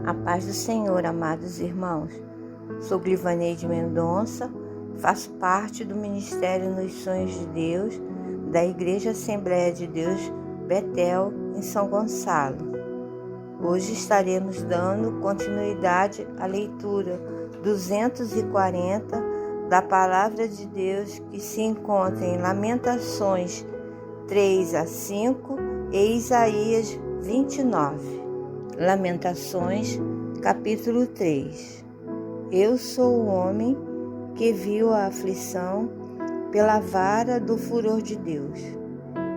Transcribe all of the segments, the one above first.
A paz do Senhor, amados irmãos. Sou Glivaneide Mendonça, faço parte do Ministério nos Sonhos de Deus, da Igreja Assembleia de Deus Betel, em São Gonçalo. Hoje estaremos dando continuidade à leitura 240 da Palavra de Deus, que se encontra em Lamentações 3-5 e Isaías 29. Lamentações, capítulo 3. Eu sou o homem que viu a aflição pela vara do furor de Deus.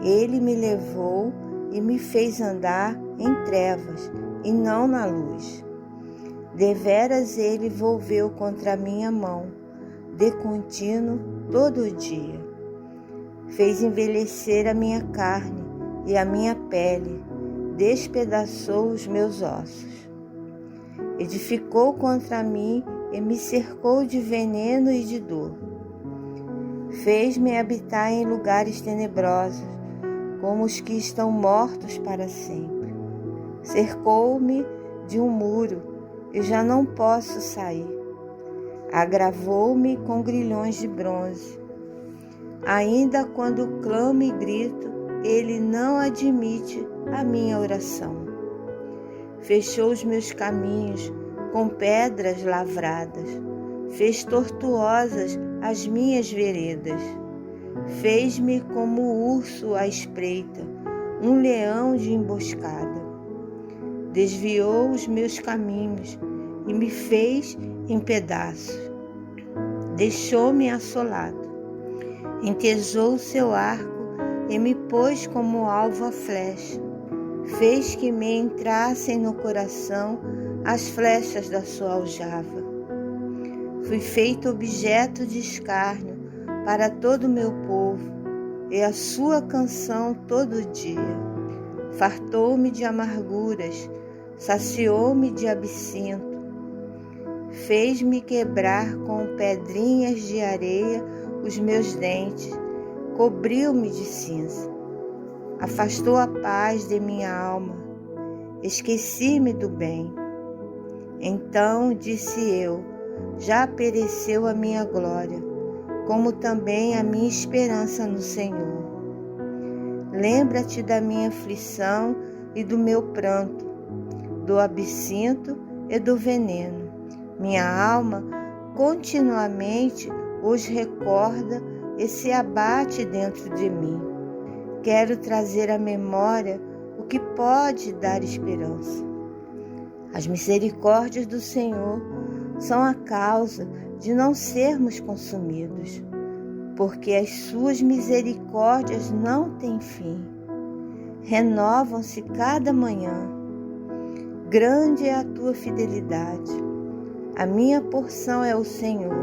Ele me levou e me fez andar em trevas e não na luz. Deveras ele volveu contra a minha mão, de contínuo todo o dia. Fez envelhecer a minha carne e a minha pele, despedaçou os meus ossos. Edificou contra mim e me cercou de veneno e de dor. Fez-me habitar em lugares tenebrosos, como os que estão mortos para sempre. Cercou-me de um muro e já não posso sair. Agravou-me com grilhões de bronze. Ainda quando clamo e grito, ele não admite a minha oração. Fechou os meus caminhos com pedras lavradas, fez tortuosas as minhas veredas, fez-me como o urso à espreita, um leão de emboscada. Desviou os meus caminhos e me fez em pedaços, deixou-me assolado, entesou seu arco e me pôs como alvo a flecha. Fez que me entrassem no coração as flechas da sua aljava. Fui feito objeto de escárnio para todo o meu povo, e a sua canção todo dia. Fartou-me de amarguras, saciou-me de absinto. Fez-me quebrar com pedrinhas de areia os meus dentes, cobriu-me de cinza. Afastou a paz de minha alma, esqueci-me do bem. Então disse eu, já pereceu a minha glória, como também a minha esperança no Senhor. Lembra-te da minha aflição e do meu pranto, do absinto e do veneno. Minha alma continuamente os recorda e se abate dentro de mim. Quero trazer à memória o que pode dar esperança. As misericórdias do Senhor são a causa de não sermos consumidos, porque as suas misericórdias não têm fim. Renovam-se cada manhã. Grande é a tua fidelidade. A minha porção é o Senhor,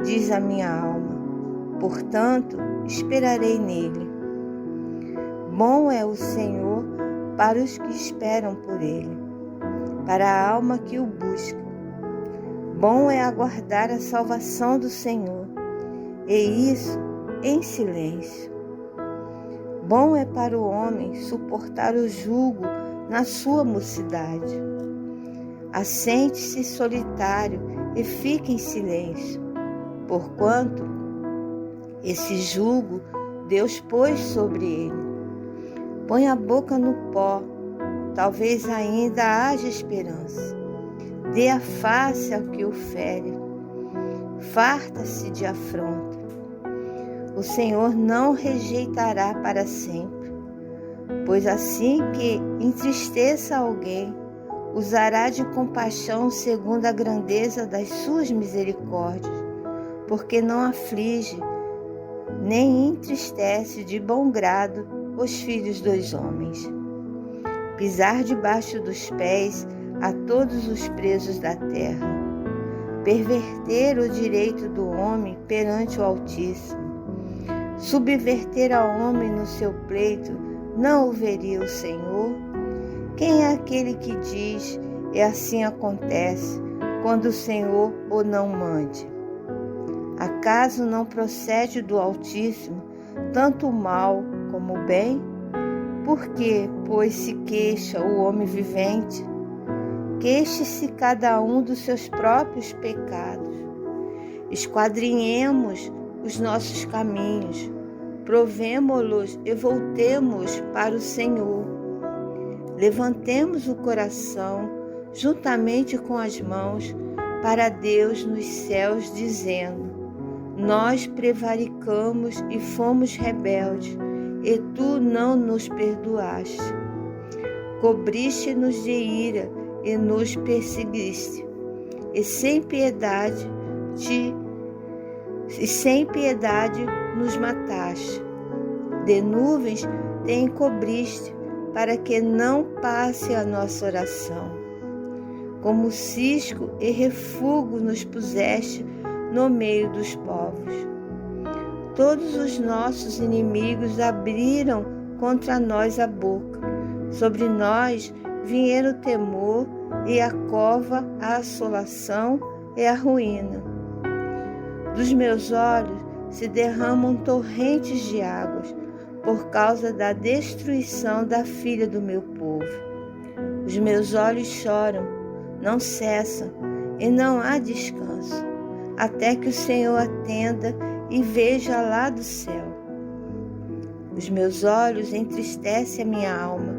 diz a minha alma. Portanto, esperarei nele. Bom é o Senhor para os que esperam por ele, para a alma que o busca. Bom é aguardar a salvação do Senhor, e isso em silêncio. Bom é para o homem suportar o jugo na sua mocidade. Assente-se solitário e fique em silêncio, porquanto esse jugo Deus pôs sobre ele. Põe a boca no pó, talvez ainda haja esperança. Dê a face ao que o fere. Farta-se de afronta. O Senhor não rejeitará para sempre, pois assim que entristeça alguém, usará de compaixão segundo a grandeza das suas misericórdias, porque não aflige, nem entristece de bom grado os filhos dos homens. Pisar debaixo dos pés a todos os presos da terra. Perverter o direito do homem perante o Altíssimo. Subverter ao homem no seu pleito, não o veria o Senhor? Quem é aquele que diz, e assim acontece, quando o Senhor o não mande? Acaso não procede do Altíssimo tanto o mal como o bem? Por que, pois, se queixa o homem vivente? queixe-se cada um dos seus próprios pecados. Esquadrinhemos os nossos caminhos, provemo-los e voltemos para o Senhor. Levantemos o coração juntamente com as mãos para Deus nos céus, dizendo: nós prevaricamos e fomos rebeldes, e tu não nos perdoaste. Cobriste-nos de ira e nos perseguiste, e sem piedade nos mataste. De nuvens te encobriste, para que não passe a nossa oração. Como cisco e refúgio nos puseste no meio dos povos. Todos os nossos inimigos abriram contra nós a boca. Sobre nós vieram o temor e a cova, a assolação e a ruína. Dos meus olhos se derramam torrentes de águas, por causa da destruição da filha do meu povo. Os meus olhos choram, não cessam, e não há descanso, até que o Senhor atenda e veja lá do céu. Os meus olhos entristecem a minha alma,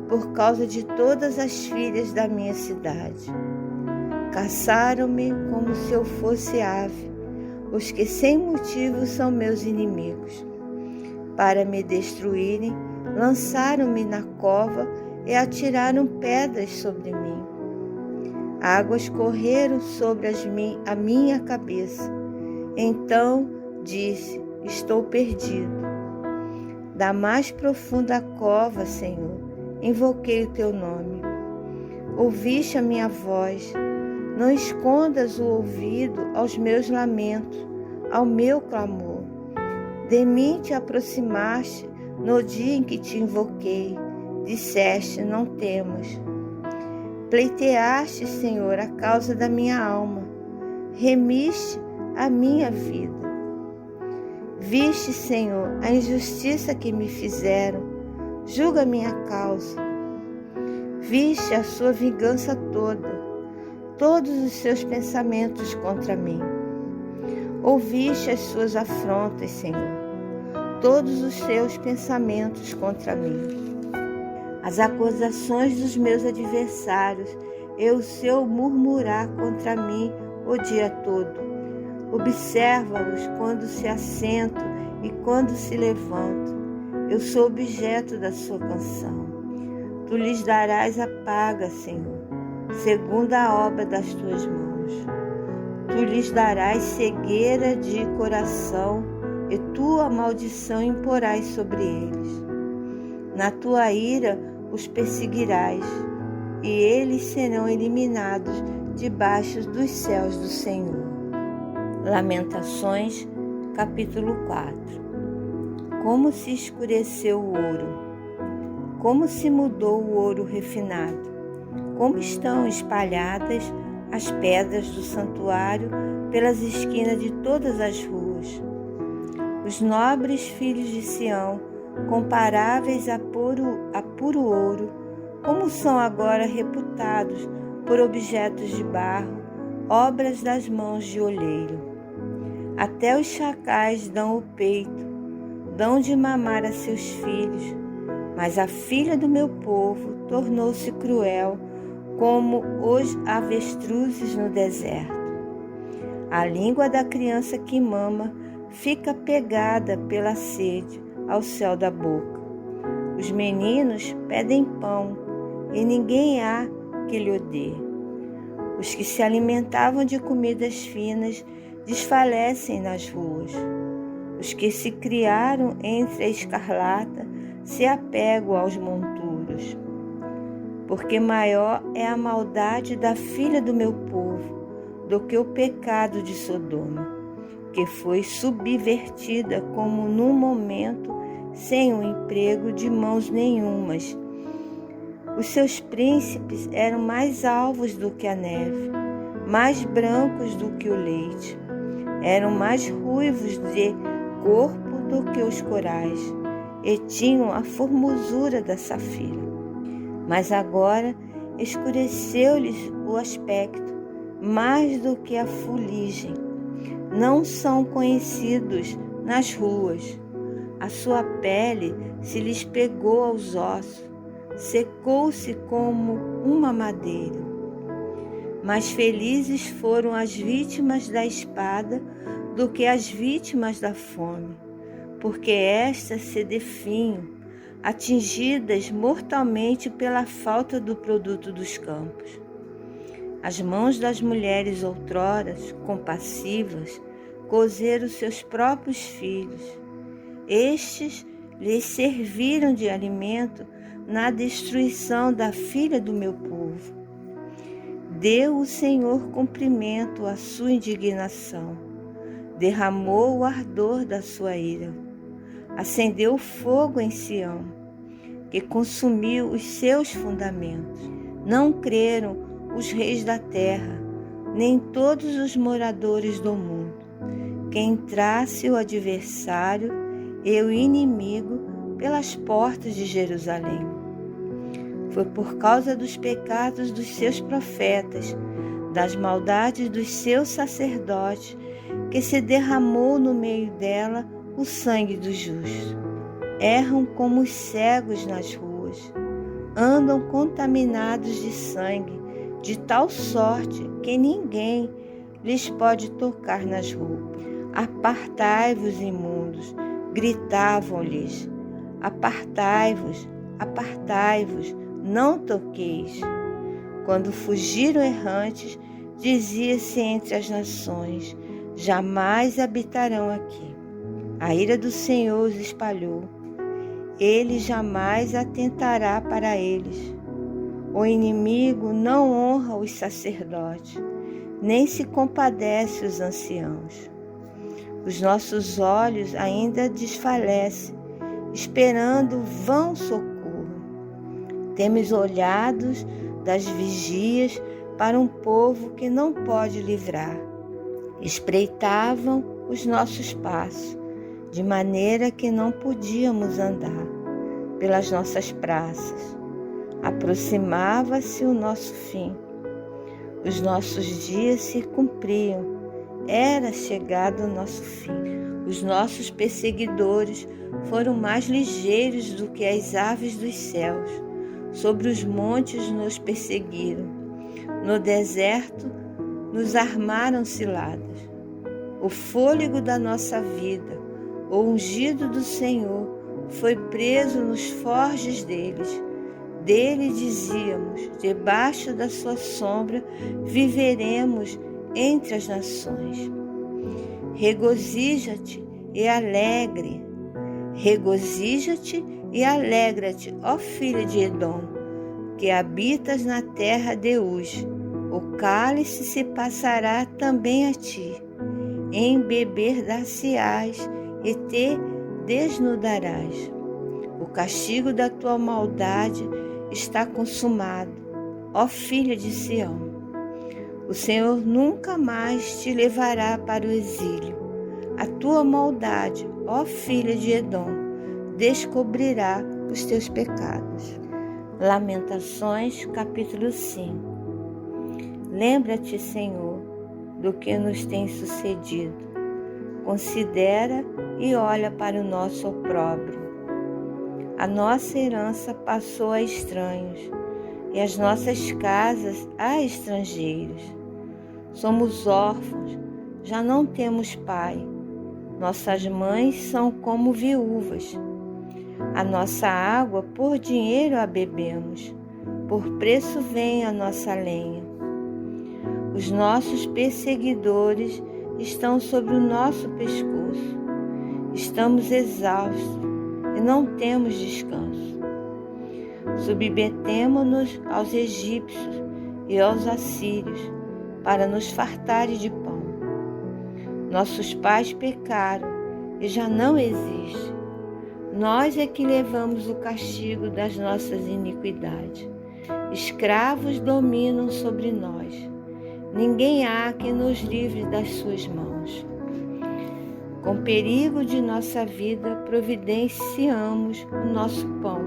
por causa de todas as filhas da minha cidade. Caçaram-me como se eu fosse ave, os que sem motivo são meus inimigos. Para me destruírem, lançaram-me na cova e atiraram pedras sobre mim. Águas correram sobre a minha cabeça. Então disse: estou perdido. Da mais profunda cova, Senhor, invoquei o teu nome. Ouviste a minha voz. Não escondas o ouvido aos meus lamentos, ao meu clamor. De mim te aproximaste no dia em que te invoquei. Disseste: não temas. Pleiteaste, Senhor, a causa da minha alma. Remiste a minha vida. Viste, Senhor, a injustiça que me fizeram. Julga minha causa. Viste a sua vingança todos os seus pensamentos contra mim. Ouviste as suas afrontas, Senhor, todos os seus pensamentos contra mim. As acusações dos meus adversários e o seu murmurar contra mim o dia todo. Observa-os quando se assentam e quando se levantam. Eu sou objeto da sua canção. Tu lhes darás a paga, Senhor, segundo a obra das tuas mãos. Tu lhes darás cegueira de coração e tua maldição imporás sobre eles. Na tua ira os perseguirás, e eles serão eliminados debaixo dos céus do Senhor. Lamentações, capítulo 4. Como se escureceu o ouro, como se mudou o ouro refinado, como estão espalhadas as pedras do santuário pelas esquinas de todas as ruas. Os nobres filhos de Sião, comparáveis a puro ouro, como são agora reputados por objetos de barro, obras das mãos de olheiro. Até os chacais dão o peito, dão de mamar a seus filhos, mas a filha do meu povo tornou-se cruel, como os avestruzes no deserto. A língua da criança que mama fica pegada pela sede ao céu da boca. Os meninos pedem pão, e ninguém há que lhe dê. Os que se alimentavam de comidas finas desfalecem nas ruas. Os que se criaram entre a escarlata se apegam aos monturos. Porque maior é a maldade da filha do meu povo do que o pecado de Sodoma, que foi subvertida como num momento, sem um emprego de mãos nenhumas. Os seus príncipes eram mais alvos do que a neve, mais brancos do que o leite. Eram mais ruivos de corpo do que os corais, e tinham a formosura da safira. Mas agora escureceu-lhes o aspecto, mais do que a fuligem. Não são conhecidos nas ruas. A sua pele se lhes pegou aos ossos, secou-se como uma madeira. Mais felizes foram as vítimas da espada do que as vítimas da fome, porque estas se definham, atingidas mortalmente pela falta do produto dos campos. As mãos das mulheres outrora compassivas cozeram seus próprios filhos. Estes lhes serviram de alimento na destruição da filha do meu povo. Deu o Senhor cumprimento à sua indignação, derramou o ardor da sua ira, acendeu fogo em Sião, que consumiu os seus fundamentos. Não creram os reis da terra, nem todos os moradores do mundo, que entrasse o adversário e o inimigo pelas portas de Jerusalém. Foi por causa dos pecados dos seus profetas, das maldades dos seus sacerdotes, que se derramou no meio dela o sangue dos justos. Erram como os cegos nas ruas, andam contaminados de sangue, de tal sorte que ninguém lhes pode tocar nas roupas. Apartai-vos, imundos, gritavam-lhes, apartai-vos, apartai-vos, não toqueis. Quando fugiram errantes, dizia-se entre as nações, jamais habitarão aqui. A ira do Senhor os espalhou, ele jamais atentará para eles. O inimigo não honra os sacerdotes, nem se compadece os anciãos. Os nossos olhos ainda desfalecem, esperando vão socorro. Temos olhados das vigias para um povo que não pode livrar. Espreitavam os nossos passos, de maneira que não podíamos andar pelas nossas praças. Aproximava-se o nosso fim. Os nossos dias se cumpriam. Era chegado o nosso fim. Os nossos perseguidores foram mais ligeiros do que as aves dos céus. Sobre os montes nos perseguiram. No deserto nos armaram ciladas. O fôlego da nossa vida, o ungido do Senhor, foi preso nos forjes deles. Dele dizíamos, debaixo da sua sombra viveremos entre as nações. Regozija-te e alegre. Regozija-te e alegra-te, ó filha de Edom, que habitas na terra de Uz. O cálice se passará também a ti. Embeber-dar-se-ás e te desnudarás. O castigo da tua maldade está consumado, ó filha de Sião. O Senhor nunca mais te levará para o exílio. A tua maldade, ó filha de Edom, descobrirá os teus pecados. Lamentações, capítulo 5. Lembra-te, Senhor, do que nos tem sucedido. Considera e olha para o nosso opróbrio. A nossa herança passou a estranhos e as nossas casas a estrangeiros. Somos órfãos, já não temos pai. Nossas mães são como viúvas. A nossa água por dinheiro a bebemos, por preço vem a nossa lenha. Os nossos perseguidores estão sobre o nosso pescoço. Estamos exaustos e não temos descanso. Submetemo-nos aos egípcios e aos assírios para nos fartarem de pão. Nossos pais pecaram e já não existem. Nós é que levamos o castigo das nossas iniquidades. Escravos dominam sobre nós. Ninguém há que nos livre das suas mãos. Com perigo de nossa vida, providenciamos o nosso pão,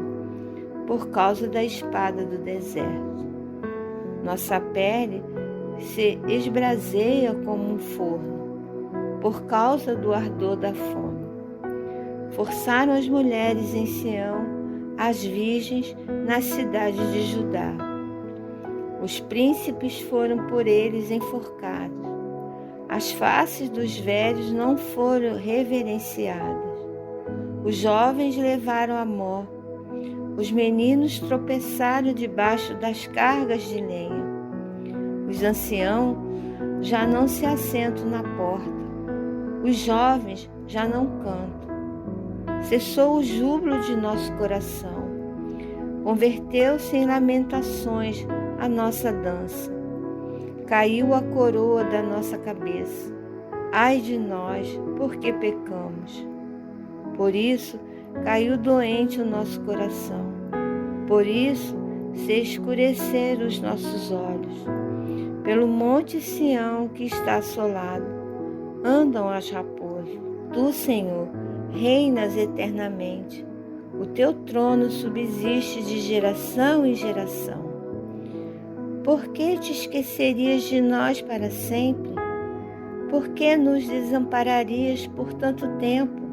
por causa da espada do deserto. Nossa pele se esbraseia como um forno, por causa do ardor da fome. Forçaram as mulheres em Sião, as virgens nas cidades de Judá. Os príncipes foram por eles enforcados. As faces dos velhos não foram reverenciadas. Os jovens levaram a morte. Os meninos tropeçaram debaixo das cargas de lenha. Os anciãos já não se assentam na porta. Os jovens já não cantam. Cessou o júbilo de nosso coração. Converteu-se em lamentações a nossa dança. Caiu a coroa da nossa cabeça. Ai de nós, porque pecamos. Por isso, caiu doente o nosso coração. Por isso, se escureceram os nossos olhos. Pelo monte Sião que está assolado, andam as raposas. Tu, Senhor, reinas eternamente. O teu trono subsiste de geração em geração. Por que te esquecerias de nós para sempre? Por que nos desampararias por tanto tempo?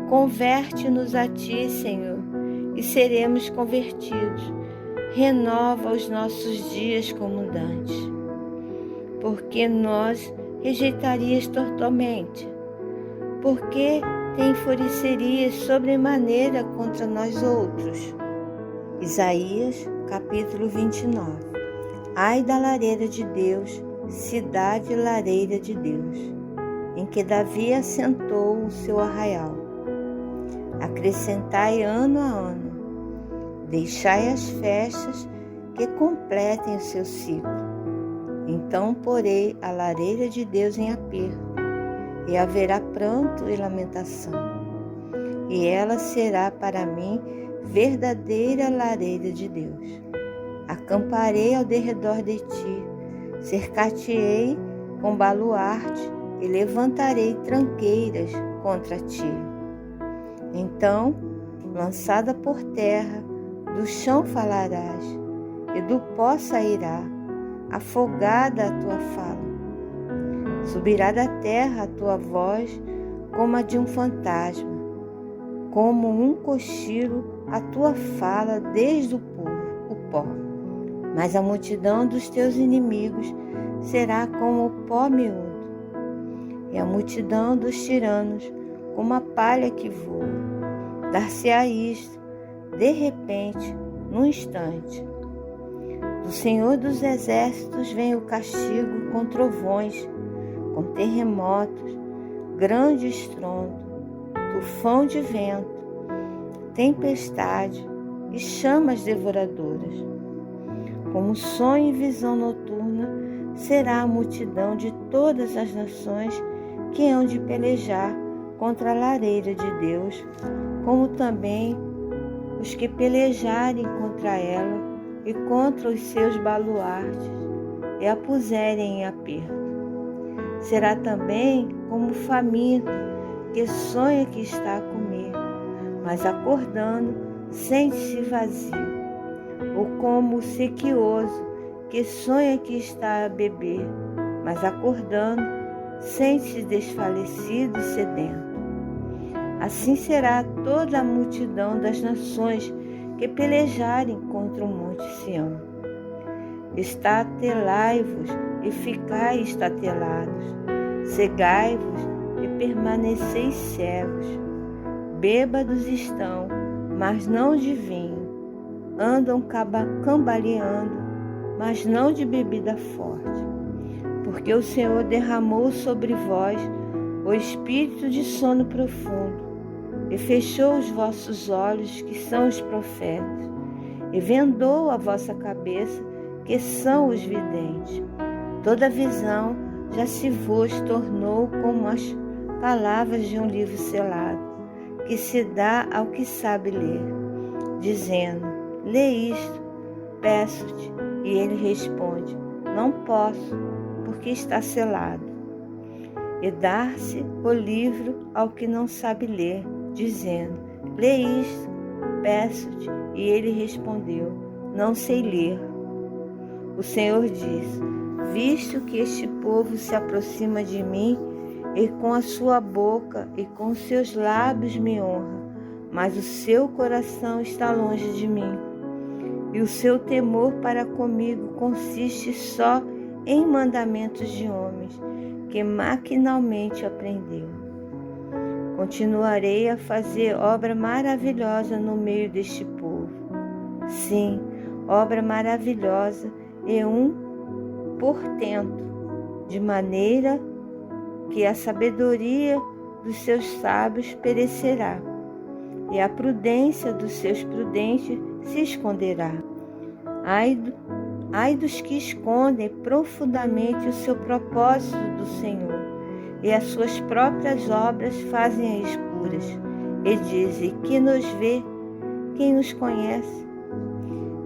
Converte-nos a ti, Senhor, e seremos convertidos. Renova os nossos dias como dantes. Porque nós rejeitarias totalmente? Por que te enfurecerias sobremaneira contra nós outros? Isaías, capítulo 29. Ai da lareira de Deus, cidade lareira de Deus, em que Davi assentou o seu arraial. Acrescentai ano a ano, deixai as festas que completem o seu ciclo. Então porei a lareira de Deus em aperto, e haverá pranto e lamentação. E ela será para mim verdadeira lareira de Deus. Acamparei ao derredor de ti, cercar-te-ei com baluarte e levantarei tranqueiras contra ti. Então, lançada por terra, do chão falarás, e do pó sairá, afogada a tua fala. Subirá da terra a tua voz como a de um fantasma, como um cochilo a tua fala desde o pó. Mas a multidão dos teus inimigos será como o pó miúdo, e a multidão dos tiranos como a palha que voa. Dar-se-á isto, de repente, num instante. Do Senhor dos Exércitos vem o castigo com trovões, com terremotos, grande estrondo, tufão de vento, tempestade e chamas devoradoras. Como sonho e visão noturna será a multidão de todas as nações que hão de pelejar contra a lareira de Deus, como também os que pelejarem contra ela e contra os seus baluartes e a puserem em aperto. Será também como o faminto que sonha que está a comer, mas acordando sente-se vazio, ou como o sequioso que sonha que está a beber, mas acordando sente-se desfalecido e sedento. Assim será toda a multidão das nações que pelejarem contra o monte Sião. Estatelai-vos e ficai estatelados, cegai-vos e permaneceis cegos. Bêbados estão, mas não de vinho, andam cambaleando, mas não de bebida forte. Porque o Senhor derramou sobre vós o espírito de sono profundo, e fechou os vossos olhos, que são os profetas, e vendou a vossa cabeça, que são os videntes. Toda visão já se vos tornou como as palavras de um livro selado, que se dá ao que sabe ler, dizendo: lê isto, peço-te, e ele responde: não posso, porque está selado. E dar-se o livro ao que não sabe ler, dizendo: lê isto, peço-te, e ele respondeu: não sei ler. O Senhor diz: visto que este povo se aproxima de mim, e com a sua boca e com os seus lábios me honra, mas o seu coração está longe de mim, e o seu temor para comigo consiste só em mandamentos de homens, que maquinalmente aprendeu. Continuarei a fazer obra maravilhosa no meio deste povo. Sim, obra maravilhosa e um portento, de maneira que a sabedoria dos seus sábios perecerá, e a prudência dos seus prudentes se esconderá. Ai dos que escondem profundamente o seu propósito do Senhor, e as suas próprias obras fazem às escuras, e dizem: quem nos vê, quem nos conhece?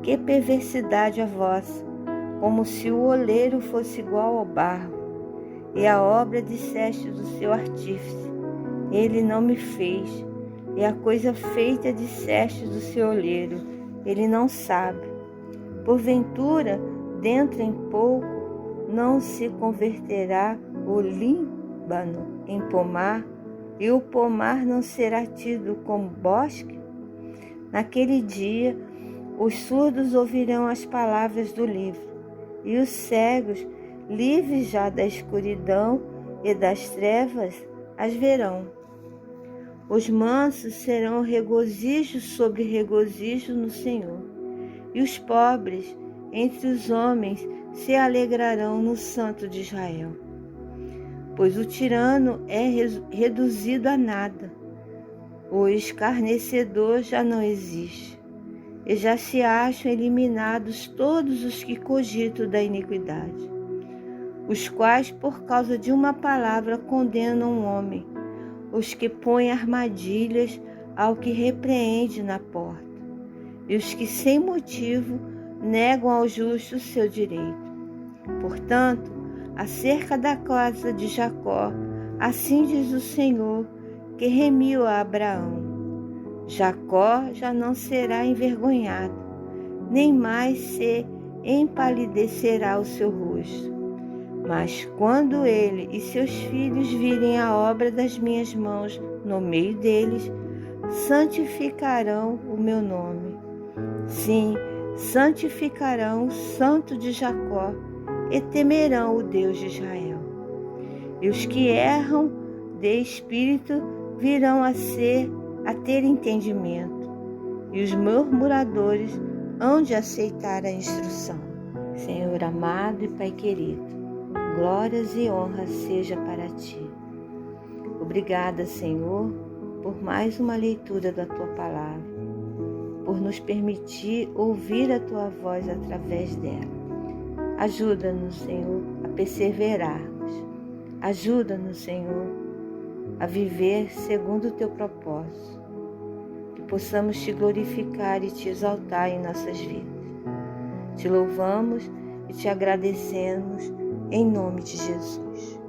Que perversidade a vossa, como se o oleiro fosse igual ao barro, e a obra disseste do seu artífice: ele não me fez, e a coisa feita disseste do seu oleiro: ele não sabe. Porventura, dentro em pouco, não se converterá o Líbano em pomar, e o pomar não será tido como bosque? Naquele dia, os surdos ouvirão as palavras do livro, e os cegos, livres já da escuridão e das trevas, as verão. Os mansos serão regozijo sobre regozijo no Senhor, e os pobres entre os homens se alegrarão no Santo de Israel. Pois o tirano é reduzido a nada, o escarnecedor já não existe, e já se acham eliminados todos os que cogitam da iniquidade, os quais por causa de uma palavra condenam um homem, os que põem armadilhas ao que repreende na porta, e os que sem motivo negam ao justo o seu direito. Portanto, acerca da casa de Jacó, assim diz o Senhor, que remiu a Abraão: Jacó já não será envergonhado, nem mais se empalidecerá o seu rosto. Mas quando ele e seus filhos virem a obra das minhas mãos no meio deles, santificarão o meu nome. Sim, santificarão o Santo de Jacó e temerão o Deus de Israel. E os que erram de espírito virão a ter entendimento, e os murmuradores hão de aceitar a instrução. Senhor amado e Pai querido, glórias e honras seja para Ti. Obrigada, Senhor, por mais uma leitura da Tua Palavra, por nos permitir ouvir a Tua voz através dela. Ajuda-nos, Senhor, a perseverarmos. Ajuda-nos, Senhor, a viver segundo o Teu propósito. Que possamos Te glorificar e Te exaltar em nossas vidas. Te louvamos e Te agradecemos em nome de Jesus.